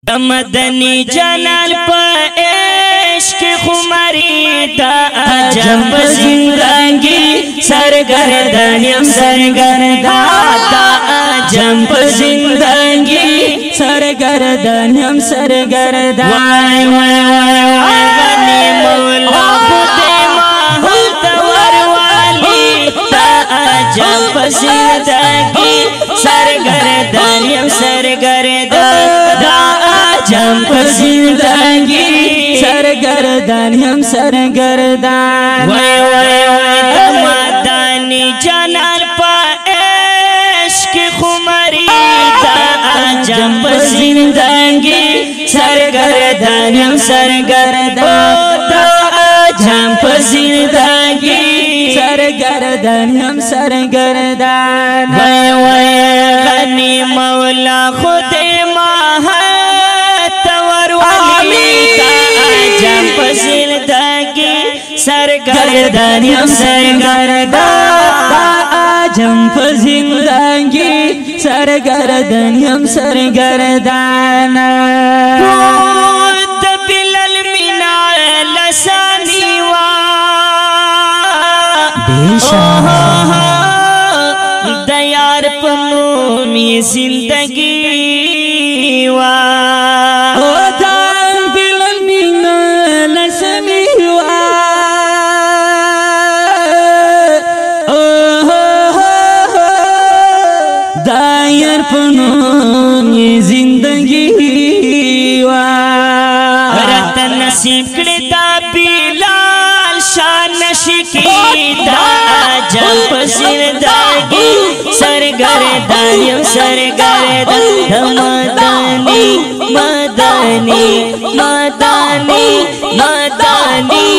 مدنی جلال پا عشق خمری دا عجب زندگی سرگردن یم سرگردن دا عجب زندگی سرگردن یم سرگردن وای وای وای غنی مولا خود ماحول توروالی دا عجب زندگی سرگردن یم سرگردن جنب زندگی سرگردن هم سرگردن وای وای وای دمادانی جلال پا عشق خمری دا جنب زندگی سرگردن هم سرگردن دا جنب زندگی سرگردن هم سرگردن وای وای غنی مولا خود سرگردن یم سرگردن عجب زندگی سرگردن یم سرگردن بود بلال مینا لسانی و دیار پنومی زندگی و دایر پنومی زندگی و رت نصیب کړی دا بلال شان شکی دا عجب زندگی سرگردن یم سرگردن مدانی مدانی مدانی مدانی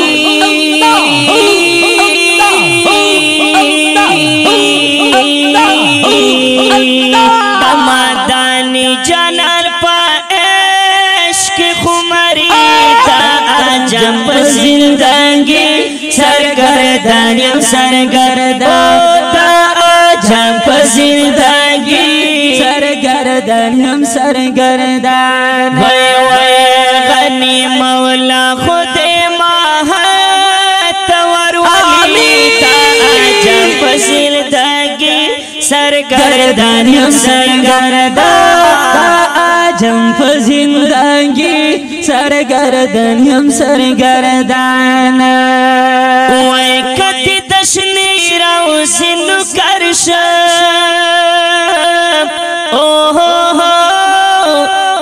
دمادانی جلال پا عشق خمری دا عجب زندگی سرگردن یم سرگردن دا عجب زندگی سرگردن یم سرگردن وای وای غنی مولا خود ماحت وروالی دا عجب زندگی سرگردن یم سرگردن عجب زندگی سرگردن یم سرگردن وای کتی دشنی روزنو کرشم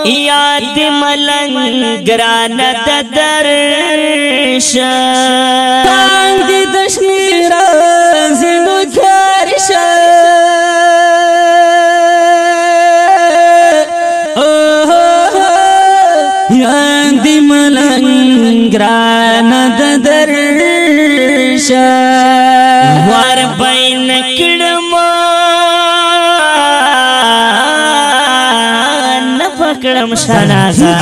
یاد ملنگ گران درشم تانگ دشنی روزنو کرشم یاندی ملنگ گران درشم وار بین کڑم نپکڑم شنازا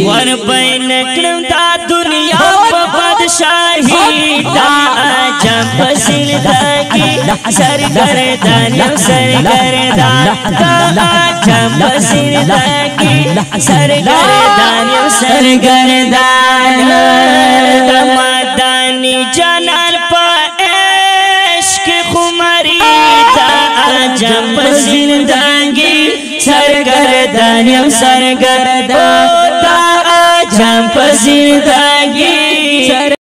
وار بین کڑم دا دنیا پا بادشاہی دا عجب زندگی سرگردن یم سرگردن دا عجب زندگی سرگردن یم سرگردن دمادانی جلال پا عشق خمری دا عجب زندگی سرگردن یم سرگردن دا عجب زندگی